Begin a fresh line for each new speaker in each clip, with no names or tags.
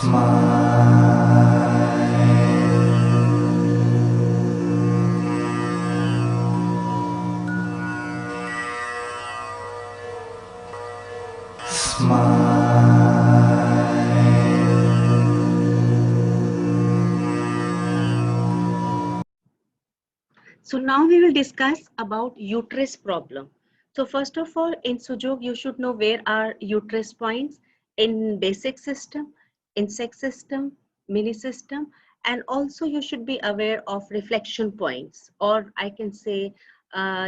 So now we will discuss about uterus problem. So first of all, in Sujok, you should know where are uterus points in basic system, in sex system, mini system, and also you should be aware of reflection points, or I can say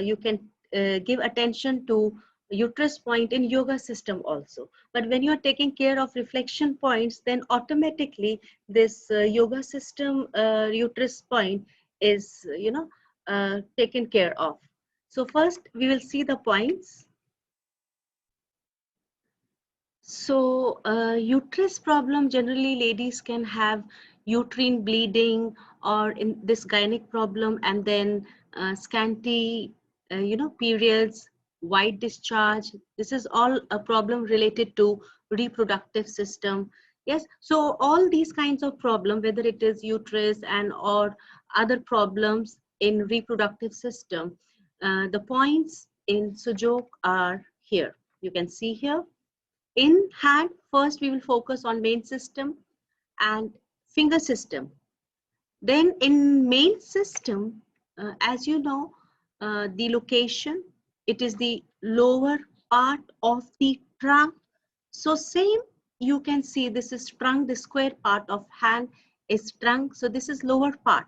you can give attention to uterus point in yoga system also. But when you are taking care of reflection points, then automatically this yoga system uterus point is, taken care of. So first we will see the points. So uterus problem, generally ladies can have uterine bleeding or in this gynec problem, and then scanty periods, white discharge. This is all a problem related to reproductive system. Yes, so all these kinds of problem, whether it is uterus and or other problems in reproductive system, the points in Sujok are here. You can see here. In hand, first we will focus on main system and finger system. Then in main system, as you know, the location, it is the lower part of the trunk. So same, you can see this is trunk, the square part of hand is trunk. So this is lower part.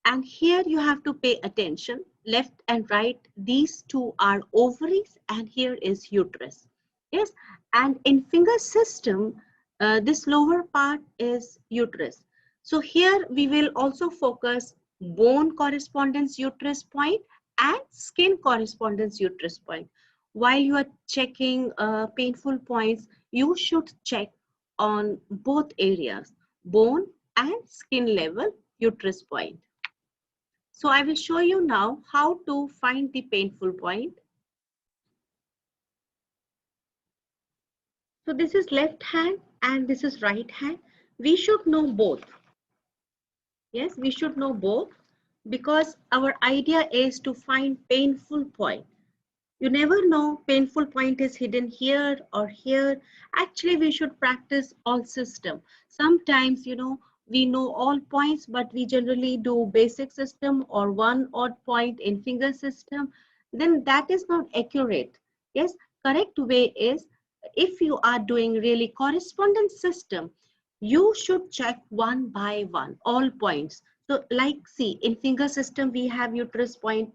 And here you have to pay attention, left and right, these two are ovaries and here is uterus. Yes, and in finger system, this lower part is uterus. So here we will also focus bone correspondence uterus point and skin correspondence uterus point. While you are checking painful points, you should check on both areas, bone and skin level uterus point. So I will show you now how to find the painful point. So this is left hand and this is right hand. We should know both. Yes, we should know both because our idea is to find painful point. You never know painful point is hidden here or here. Actually, we should practice all system. Sometimes, we know all points, but we generally do basic system or one odd point in finger system. Then that is not accurate. Yes, correct way is if you are doing really correspondence system, you should check one by one all points. So like see in finger system, we have uterus point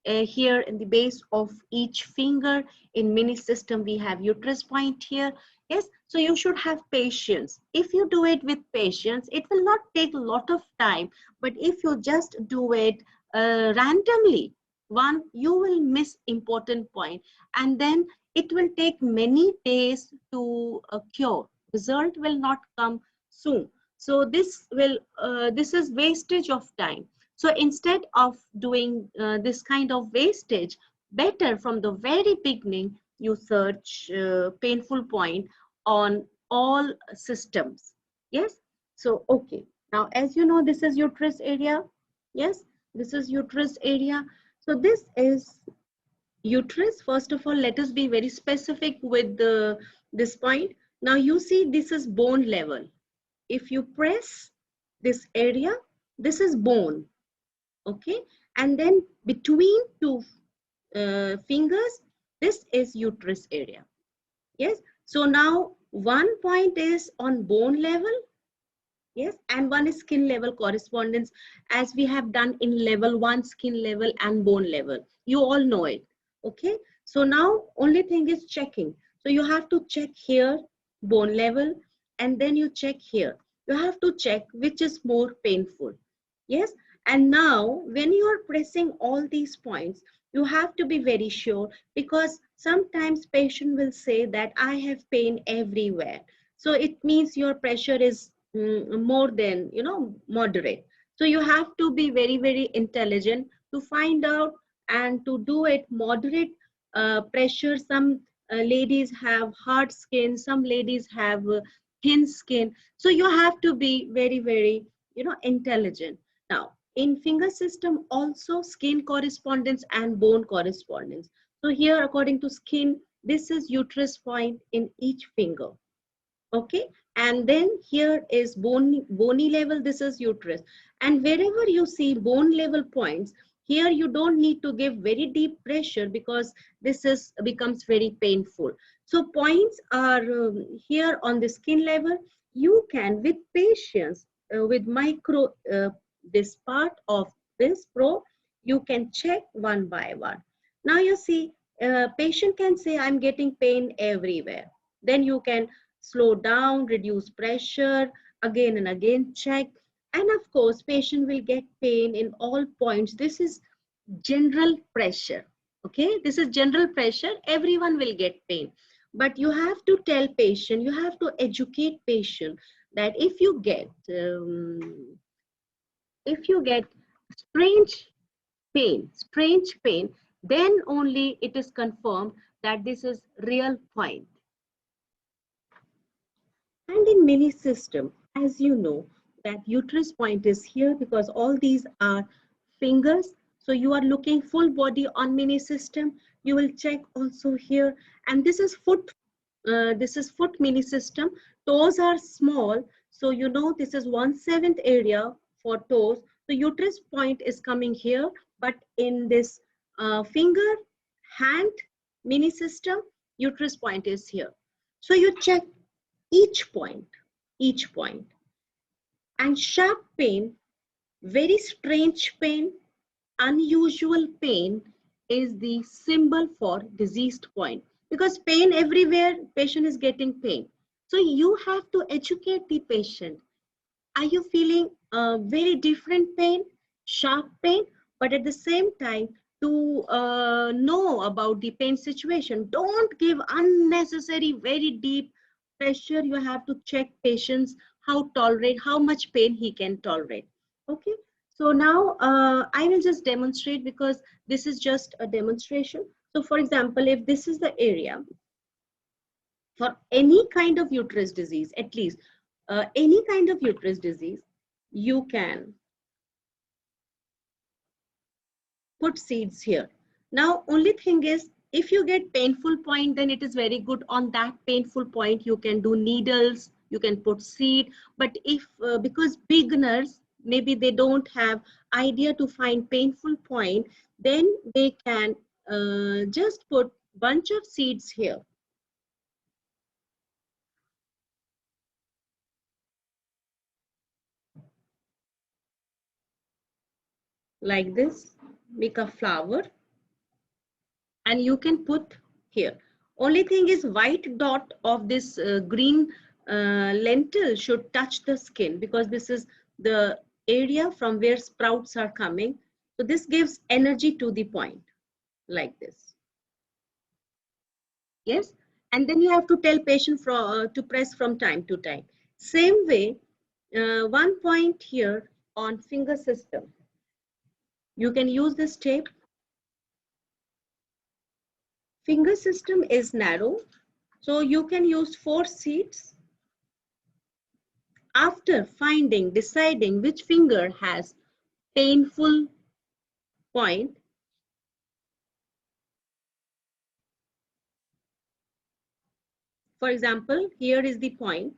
here in the base of each finger. In mini system we have uterus point here. Yes, so you should have patience. If you do it with patience, it will not take a lot of time, but if you just do it randomly, you will miss important point, and then it will take many days to cure. Result will not come soon. So this is wastage of time. So instead of doing this kind of wastage, better from the very beginning, you search painful point on all systems. Yes. So, okay. Now, as you know, this is uterus area. Yes, this is uterus area. So this is uterus. First of all, let us be very specific with this point. Now you see this is bone level. If you press this area, this is bone. Okay, and then between two fingers, this is uterus area. Yes, so now one point is on bone level. Yes, and one is skin level correspondence, as we have done in level 1, skin level and bone level. You all know it. Okay, so now only thing is checking. So you have to check here bone level, and then you check here. You have to check which is more painful. Yes, and now when you are pressing all these points, you have to be very sure, because sometimes patient will say that I have pain everywhere. So it means your pressure is more than moderate. So you have to be very, very intelligent to find out and to do it moderate pressure. Some ladies have hard skin, some ladies have thin skin. So you have to be very, very, intelligent. Now, in finger system, also skin correspondence and bone correspondence. So here, according to skin, this is uterus point in each finger. Okay, and then here is bony level, this is uterus. And wherever you see bone level points, here you don't need to give very deep pressure because this is becomes very painful. So points are here on the skin level. You can, with patience, with micro, this part of this probe, you can check one by one. Now you see, patient can say, I'm getting pain everywhere. Then you can slow down, reduce pressure, again and again check. And of course, patient will get pain in all points. This is general pressure. Okay, this is general pressure. Everyone will get pain. But you have to tell patient, you have to educate patient that if you get strange pain, then only it is confirmed that this is real point. And in mini system, as you know, that uterus point is here because all these are fingers. So you are looking full body on mini system. You will check also here. And this is foot. This is foot mini system. Toes are small. So you know this is 1/7 area for toes. The uterus point is coming here. But in this finger, hand mini system, uterus point is here. So you check each point. And sharp pain, very strange pain, unusual pain is the symbol for diseased point, because pain everywhere, patient is getting pain. So you have to educate the patient. Are you feeling a very different pain, sharp pain, but at the same time to know about the pain situation. Don't give unnecessary, very deep pressure. You have to check patients how much pain he can tolerate. Okay. So now I will just demonstrate because this is just a demonstration. So for example, if this is the area for any kind of uterus disease, at least any kind of uterus disease, you can put seeds here. Now, only thing is, if you get painful point, then it is very good. On that painful point, you can do needles, you can put seed. But if, because beginners, maybe they don't have idea to find painful point, then they can just put bunch of seeds here. Like this, make a flower. And you can put here. Only thing is white dot of this green lentil should touch the skin, because this is the area from where sprouts are coming. So this gives energy to the point, like this. Yes, and then you have to tell patient to press from time to time. Same way, one point here on finger system. You can use this tape. Finger system is narrow, so you can use 4 seeds. After deciding which finger has painful point, for example, here is the point.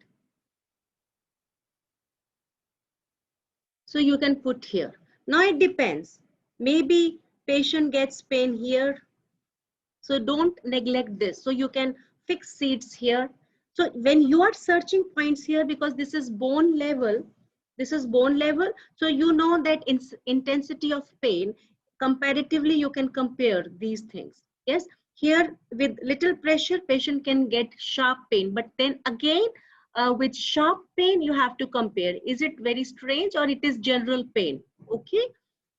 So you can put here. Now it depends. Maybe patient gets pain here. So don't neglect this. So you can fix seeds here. So when you are searching points here, because this is bone level, so you know that intensity of pain, comparatively you can compare these things. Yes, here with little pressure, patient can get sharp pain, but then again, with sharp pain, you have to compare. Is it very strange or it is general pain? Okay.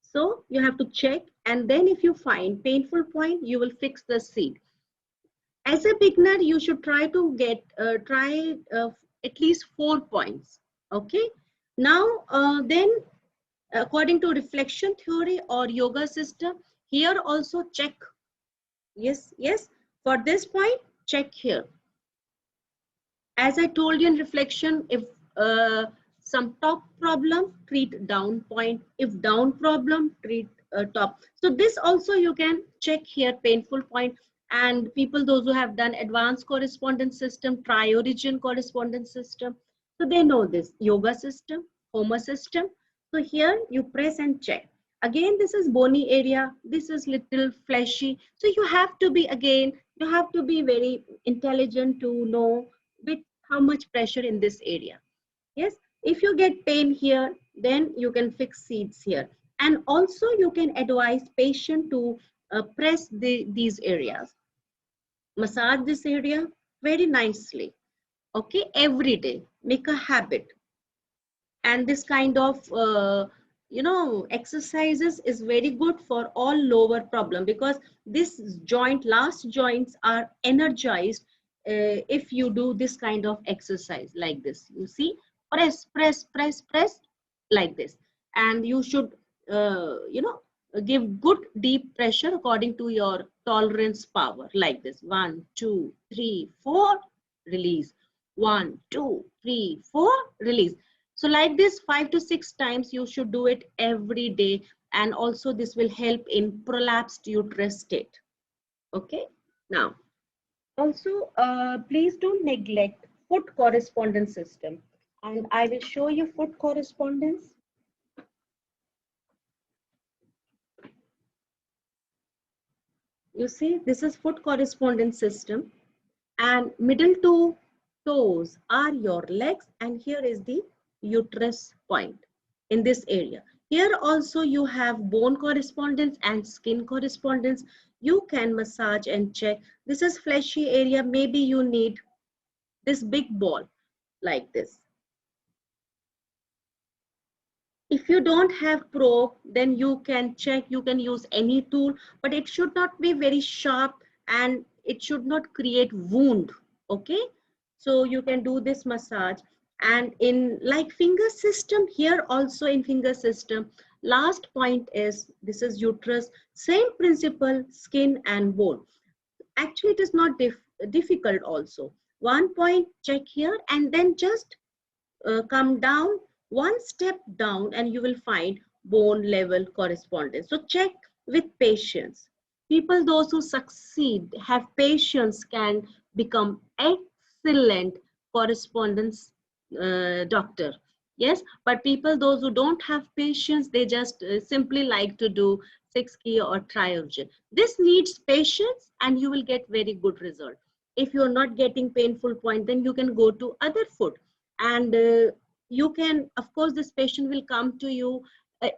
So you have to check, and then if you find painful point, you will fix the seed. As a beginner, you should try to get at least 4 points. Okay. Now, then according to reflection theory or yoga system, here also check. Yes. For this point, check here. As I told you in reflection, if some top problem, treat down point. If down problem, treat top. So this also you can check here, painful point. And people, those who have done advanced correspondence system, Triorigin correspondence system, so they know this yoga system, Homa system. So here you press and check. Again, this is bony area. This is little fleshy. So you have to be, again, you have to be very intelligent to know with how much pressure in this area. Yes, if you get pain here, then you can fix seeds here. And also you can advise patient to press these areas, massage this area very nicely. Okay, every day, make a habit. And this kind of exercises is very good for all lower problem, because this joint, last joints are energized if you do this kind of exercise like this. You see, press press press press like this. And you should give good deep pressure according to your tolerance power, like this. 1 2 3 4, release. 1 2 3 4, release. So like this 5 to 6 times you should do it every day, and also this will help in prolapsed uterus state. Okay. Now also please don't neglect foot correspondence system, and I will show you foot correspondence. You see, this is foot correspondence system, and middle two toes are your legs, and here is the uterus point in this area. Here also you have bone correspondence and skin correspondence. You can massage and check. This is fleshy area. Maybe you need this big ball like this. If you don't have probe, then you can check, you can use any tool, but it should not be very sharp and it should not create wound. Okay, so you can do this massage. And in like finger system, here also in finger system, last point is, this is uterus, same principle, skin and bone. Actually it is not difficult also. One point, check here, and then just come down one step down, and you will find bone level correspondence. So check with patience. People, those who succeed, have patience, can become excellent correspondence doctor. Yes, but people, those who don't have patience, they just simply like to do 6 key or Triorigin. This needs patience and you will get very good result. If you're not getting painful point, then you can go to other foot. And you can, of course, this patient will come to you.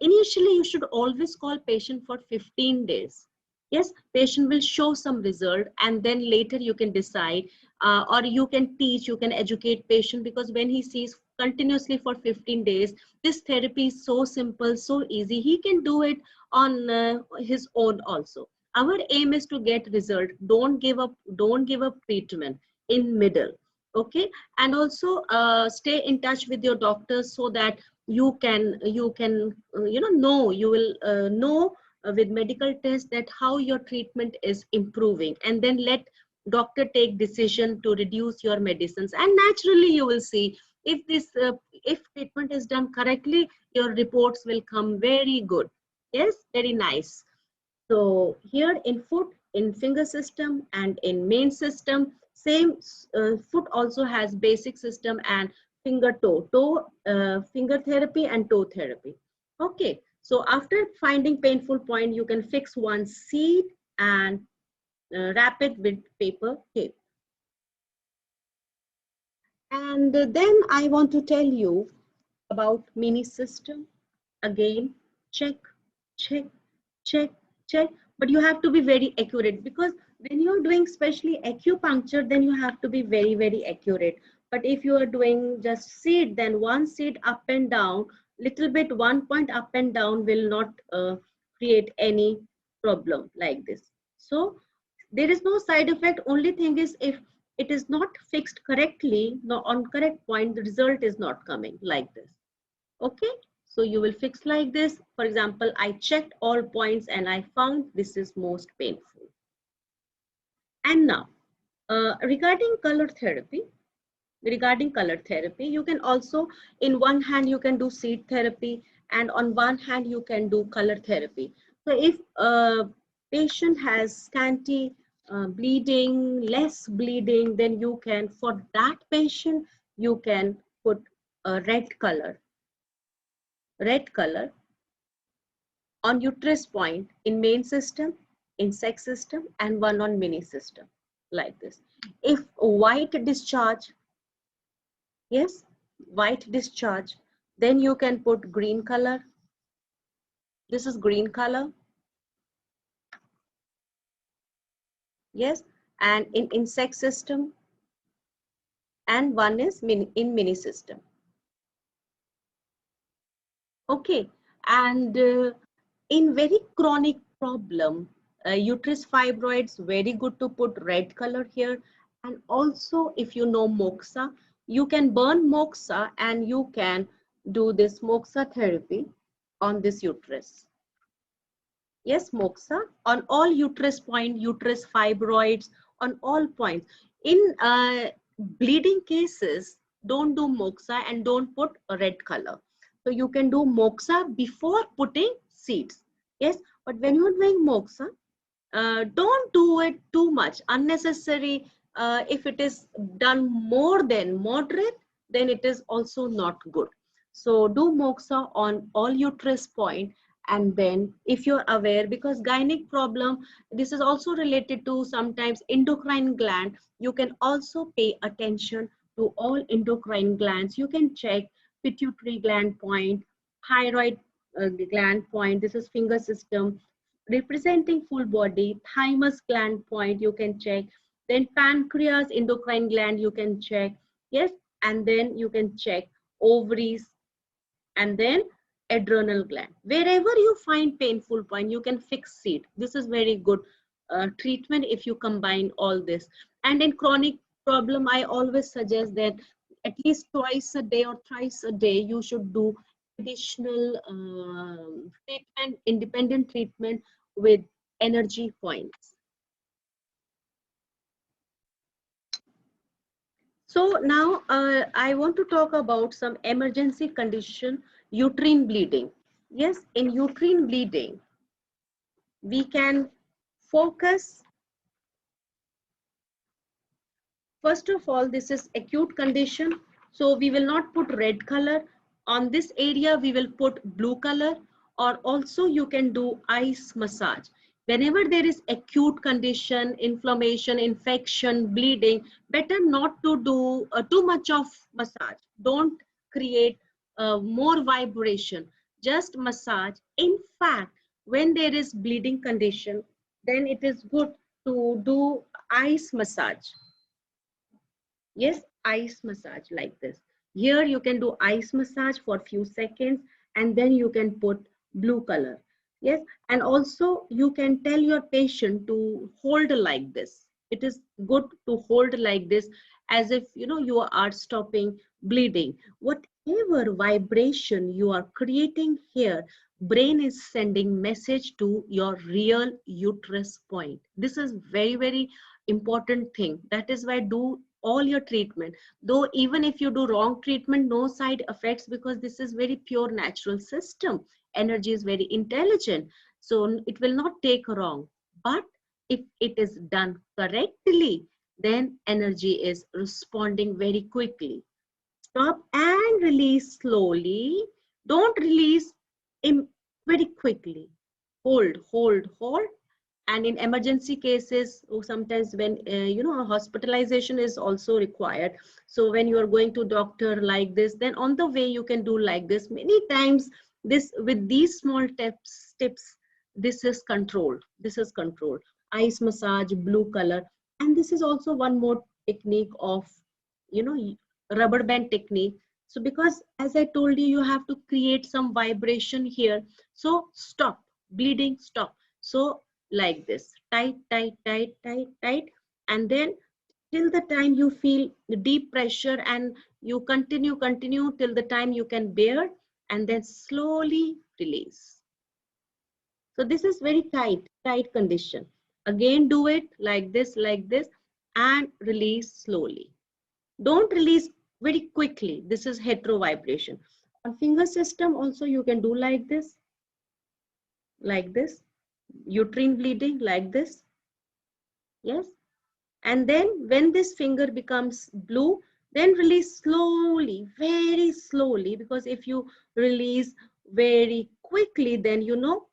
Initially, you should always call patient for 15 days. Yes, patient will show some result, and then later you can decide, or you can teach, you can educate patient, because when he sees continuously for 15 days, this therapy is so simple, so easy, he can do it on his own also. Our aim is to get result. Don't give up treatment in middle. Okay, and also stay in touch with your doctors, so that you can know, you will know with medical tests that how your treatment is improving, and then let doctor take decision to reduce your medicines. And naturally you will see, if this if treatment is done correctly, your reports will come very good. Yes, very nice. So here in foot, in finger system and in main system, same. Foot also has basic system and finger finger therapy and toe therapy. Okay, so after finding painful point, you can fix one seed and wrap it with paper tape. And then I want to tell you about mini system. Again, check, check, check, check, but you have to be very accurate, because when you're doing especially acupuncture, then you have to be very, very accurate. But if you are doing just seed, then one seed up and down, little bit, 1 point up and down will not create any problem like this. So there is no side effect. Only thing is, if it is not fixed correctly, no, on correct point, the result is not coming like this. Okay, so you will fix like this. For example, I checked all points and I found this is most painful. And now regarding color therapy, regarding color therapy. You can also, in one hand, you can do seed therapy, and on one hand, you can do color therapy. So if a patient has scanty bleeding, less bleeding, then you can, for that patient, you can put a red color on uterus point in main system, in sex system, and one on mini system, like this. If white discharge, yes, white discharge, then you can put green color. This is green color, yes, and in insect system, and one is in mini system. Okay, and in very chronic problem, uterus fibroids, very good to put red color here. And also, if you know moxa, you can burn moxa and you can do this moxa therapy on this uterus. Yes, moxa on all uterus point, uterus fibroids, on all points. In bleeding cases, don't do moxa and don't put a red color. So you can do moxa before putting seeds. Yes, but when you're doing moxa, don't do it too much, unnecessary. If it is done more than moderate, then it is also not good. So do moxa on all uterus point. And then if you're aware, because gynec problem, this is also related to sometimes endocrine gland, you can also pay attention to all endocrine glands. You can check pituitary gland point, thyroid gland point, this is finger system, representing full body, thymus gland point you can check, then pancreas endocrine gland you can check, yes, and then you can check ovaries, and then adrenal gland. Wherever you find painful point, you can fix it. This is very good treatment if you combine all this. And in chronic problem, I always suggest that at least twice a day or thrice a day, you should do additional treatment, independent treatment with energy points. So now I want to talk about some emergency condition, uterine bleeding. Yes, in uterine bleeding, we can focus. First of all, this is acute condition. So we will not put red color. On this area, we will put blue color, or also you can do ice massage. Whenever there is acute condition, inflammation, infection, bleeding, better not to do too much of massage. Don't create more vibration. Just massage. In fact, when there is bleeding condition, then it is good to do ice massage. Yes, ice massage like this. Here you can do ice massage for a few seconds, and then you can put blue color. Yes, and also you can tell your patient to hold like this. It is good to hold like this, as if you are stopping bleeding. Whatever vibration you are creating here, brain is sending message to your real uterus point. This is very, very important thing. That is why do all your treatment, though even if you do wrong treatment, no side effects, because this is very pure natural system. Energy is very intelligent, so it will not take wrong. But if it is done correctly, then energy is responding very quickly. Stop and release slowly. Don't release very quickly. Hold, hold, hold. And in emergency cases, or sometimes when hospitalization is also required, so when you are going to doctor like this, then on the way you can do like this. Many times this, with these small tips, this is controlled. This is controlled. Ice massage, blue color. And this is also one more technique of rubber band technique. So because as I told you, you have to create some vibration here. So stop bleeding, stop. So like this, tight, tight, tight, tight, tight, and then till the time you feel the deep pressure, and you continue till the time you can bear, and then slowly release. So this is very tight condition. Again, do it like this, and release slowly. Don't release very quickly. This is hetero vibration. On finger system also you can do like this, uterine bleeding like this. Yes. And then when this finger becomes blue, then release slowly, very slowly, because if you release very quickly, then you know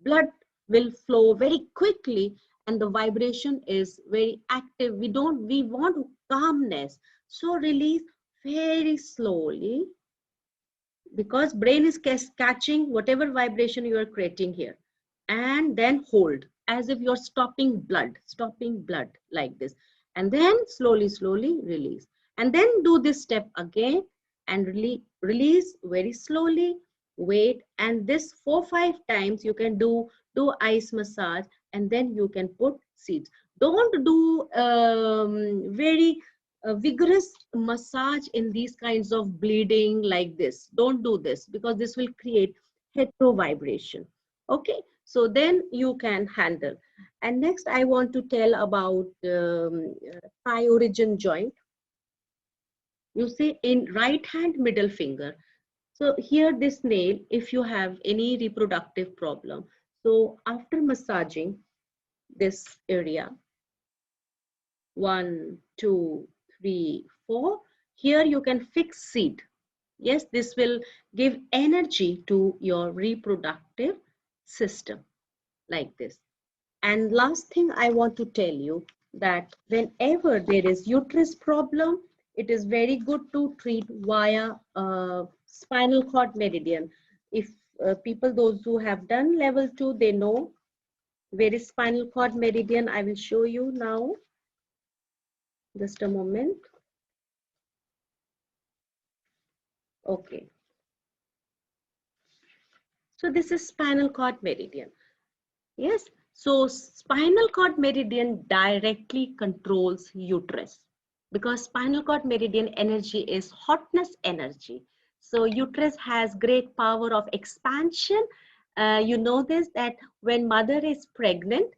blood will flow very quickly and the vibration is very active. We want calmness. So release very slowly, because brain is catching whatever vibration you are creating here, and then hold as if you're stopping blood like this, and then slowly release, and then do this step again and release very slowly. Wait, and this 4-5 times you can do ice massage, and then you can put seeds. Don't do very vigorous massage in these kinds of bleeding like this. Don't do this, because this will create hetero vibration. Okay, so then you can handle. And next I want to tell about Triorigin joint. You see in right hand middle finger. So here this nail, if you have any reproductive problem, so after massaging this area, 1, 2, 3, 4. Here you can fix seed. Yes, this will give energy to your reproductive system like this. And last thing I want to tell you, that whenever there is uterus problem, it is very good to treat via spinal cord meridian. If people, those who have done level 2, they know where is spinal cord meridian. I will show you now. Just a moment. Okay. So this is spinal cord meridian. Yes. So spinal cord meridian directly controls uterus, because spinal cord meridian energy is hotness energy. So uterus has great power of expansion. You know this, that when mother is pregnant,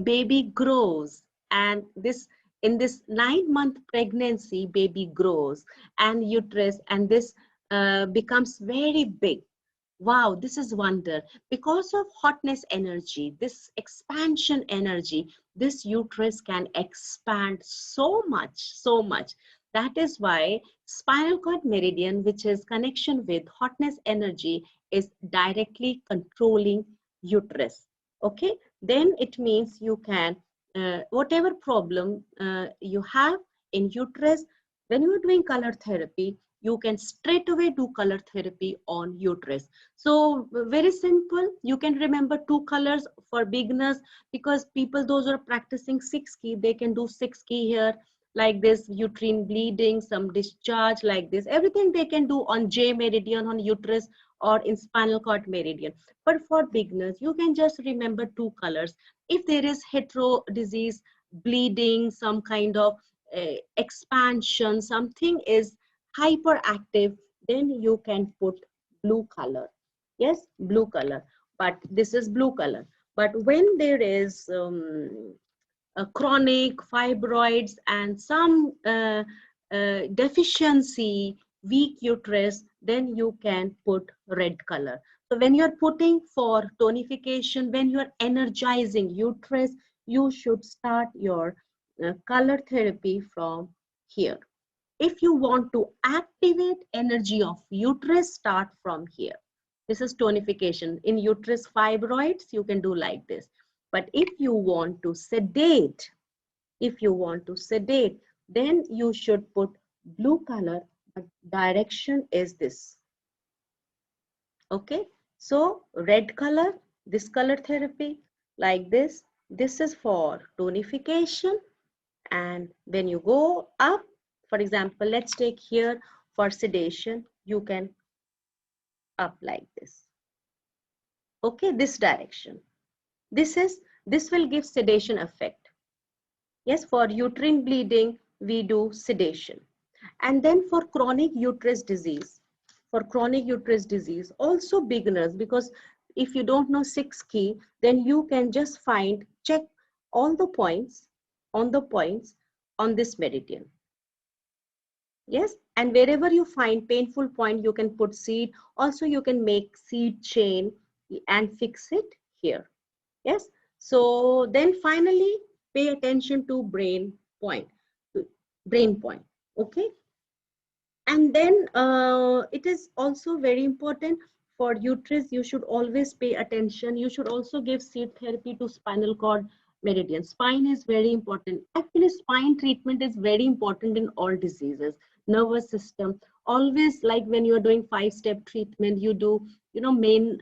baby grows, and this in this 9-month pregnancy, baby grows and uterus, and this becomes very big. Wow, this is wonder. Because of hotness energy, this expansion energy, this uterus can expand so much, so much. That is why spinal cord meridian, which is connection with hotness energy, is directly controlling uterus. Okay, then it means you can, whatever problem you have in uterus, when you are doing color therapy, you can straight away do color therapy on uterus. So very simple. You can remember 2 colors for beginners, because people, those who are practicing 6 key, they can do 6 key here like this, uterine bleeding, some discharge like this, everything they can do on J meridian, on uterus, or in spinal cord meridian. But for beginners, you can just remember 2 colors. If there is hetero disease, bleeding, some kind of expansion, something is hyperactive, then you can put blue color. Yes, blue color. But this is blue color. But when there is chronic fibroids and some deficiency, weak uterus, then you can put red color. So when you're putting for tonification, when you're energizing uterus, you should start your color therapy from here. If you want to activate energy of uterus, start from here. This is tonification. In uterus fibroids, you can do like this. But if you want to sedate, then you should put blue color, but direction is this. Okay, so red color, this color therapy, like this. This is for tonification. And when you go up, for example, let's take here for sedation, you can up like this. Okay, this direction. This will give sedation effect. Yes, for uterine bleeding, we do sedation. And then for chronic uterus disease, also beginners, because if you don't know 6 key, then you can just check all the points on this meridian. Yes, and wherever you find painful point, you can put seed. Also, you can make seed chain and fix it here. Yes, so then finally pay attention to point, brain point. Okay, and then it is also very important for uterus. You should always pay attention. You should also give seed therapy to spinal cord meridian. Spine is very important. Actually, spine treatment is very important in all diseases. Nervous system, always, like when you are doing 5-step treatment, you do, you know, main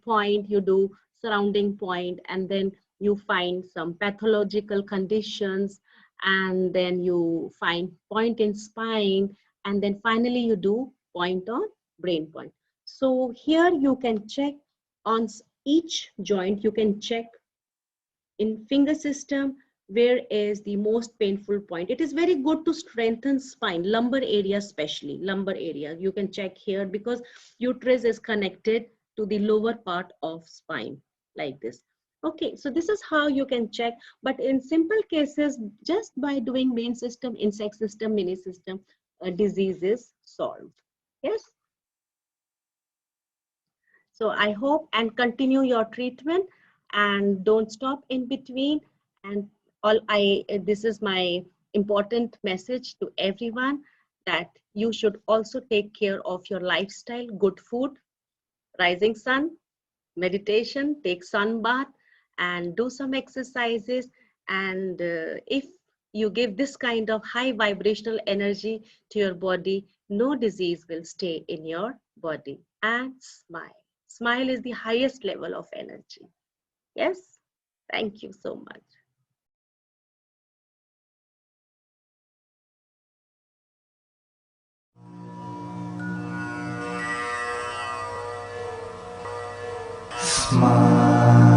point, you do surrounding point, and then you find some pathological conditions, and then you find point in spine, and then finally you do point on brain point. So here you can check on each joint. You can check in finger system where is the most painful point. It is very good to strengthen spine, lumbar area, especially lumbar area. You can check here because uterus is connected to the lower part of spine like this. Okay, so this is how you can check. But in simple cases, just by doing main system, insect system, mini system, disease is solved. Yes. So I hope, and continue your treatment and don't stop in between. And this is my important message to everyone, that you should also take care of your lifestyle, good food, rising sun, meditation, take sun bath, and do some exercises. And if you give this kind of high vibrational energy to your body, no disease will stay in your body. And smile. Smile is the highest level of energy. Yes. Thank you so much.
Smile.